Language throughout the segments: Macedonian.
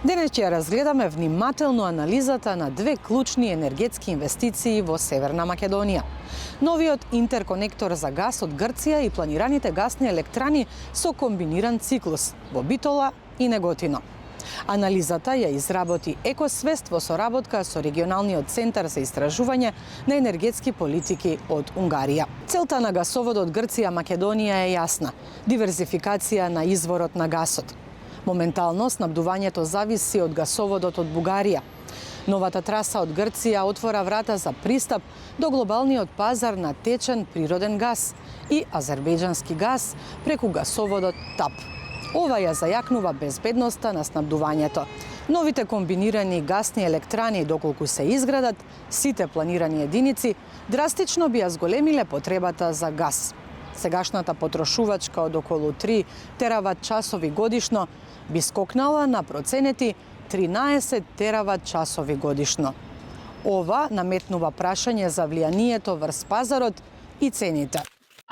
Денес ќе разгледаме внимателно анализата на две клучни енергетски инвестиции во Северна Македонија. Новиот интерконектор за гас од Грција и планираните гасни електрани со комбиниран циклус во Битола и Неготино. Анализата ја изработи Екосвест во соработка со регионалниот центар за истражување на енергетски политики од Унгарија. Целта на гасоводот Грција-Македонија е јасна – диверзификација на изворот на гасот. Моментално снабдувањето зависи од гасоводот од Бугарија. Новата траса од Грција отвора врата за пристап до глобалниот пазар на течен природен гас и азербејџански газ преку гасоводот ТАП. Ова ја зајакнува безбедноста на снабдувањето. Новите комбинирани гасни електрани, доколку се изградат, сите планирани единици, драстично би ја зголемиле потребата за газ. Сегашната потрошувачка од околу 3 терават часови годишно би скокнала на проценети 13 терават часови годишно. Ова наметнува прашање за влијанието врз пазарот и цените.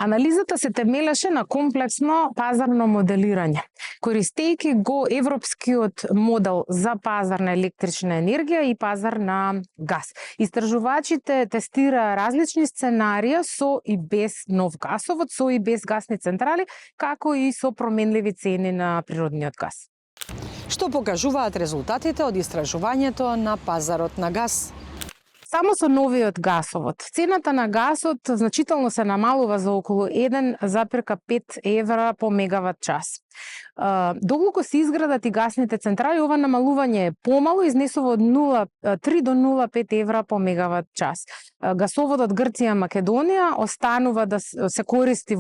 Анализата се темелеше на комплексно пазарно моделирање, користејќи го европскиот модел за пазар на електрична енергија и пазар на газ. Истражувачите тестира различни сценарија со и без нов гасовод, со и без гасни централи, како и со променливи цени на природниот газ. Што покажуваат резултатите од истражувањето на пазарот на газ? Само со новиот гасовод, цената на гасот значително се намалува за околу 1,5 евра по мегават час. Доколку се изградат и гасните централи, ова намалување е помало, изнесува од 0,3 до 0,5 евра по мегават час. Гасоводот Грција-Македонија останува да се користи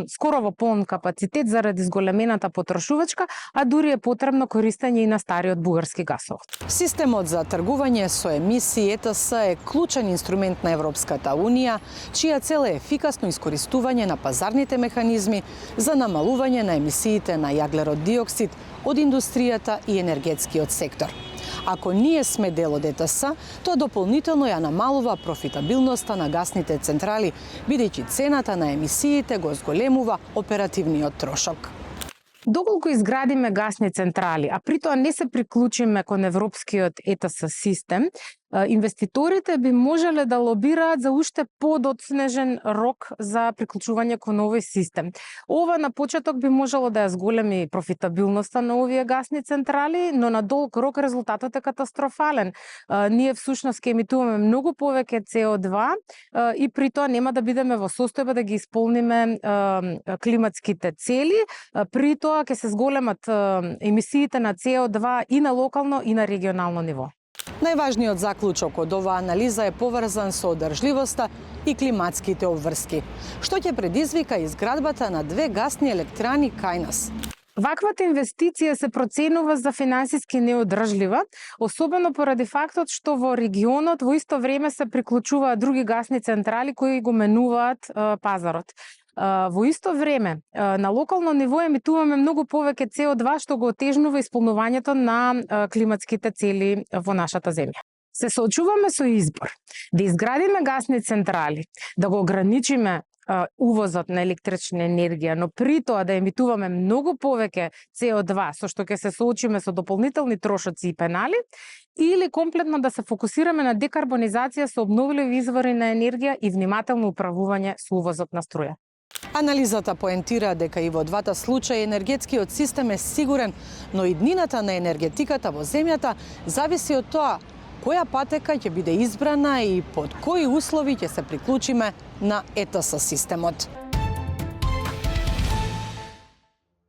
скоро во полн капацитет заради зголемената потрошувачка, а дури е потребно користење и на стариот бугарски гасовод. Системот за тргување со емисии ЕТС е клучен инструмент на Европската Унија, чија цел е ефикасно искористување на пазарните механизми за намалување на емисиите на јаглерод диоксид од индустријата и енергетскиот сектор. Ако ние сме дел од ЕТС, тоа дополнително ја намалува профитабилноста на гасните централи, бидејќи цената на емисиите го зголемува оперативниот трошок. Доколку изградиме гасни централи, а при тоа не се приклучиме кон европскиот ЕТС систем, инвеститорите би можеле да лобираат за уште подоцнежен рок за приклучување кон овој систем. Ова на почеток би можело да ја зголеми профитабилноста на овие гасни централи, но на долг рок резултатот е катастрофален. Ние всушност ќе емитуваме многу повеќе CO2 и при тоа нема да бидеме во состојба да ги исполниме климатските цели. При тоа ќе се зголемат емисиите на CO2 и на локално и на регионално ниво. Најважниот заклучок од оваа анализа е поврзан со одржливоста и климатските обврски, што ќе предизвика изградбата на две гасни електрани кај нас. Ваквата инвестиција се проценува за финансиски неодржлива, особено поради фактот што во регионот во исто време се приклучуваат други гасни централи кои го менуваат пазарот. Во исто време, на локално ниво емитуваме многу повеќе CO2 што го отежнува исполнувањето на климатските цели во нашата земја. Се соочуваме со избор да изградиме гасни централи, да го ограничиме увозот на електрична енергија, но при тоа да емитуваме многу повеќе CO2, со што ќе се соочиме со дополнителни трошоци и пенали, или комплетно да се фокусираме на декарбонизација со обновливи извори на енергија и внимателно управување со увозот на струја. Анализата поентира дека и во двата случаи енергетскиот систем е сигурен, но иднината на енергетиката во земјата зависи од тоа која патека ќе биде избрана и под кои услови ќе се приклучиме на ЕТС системот.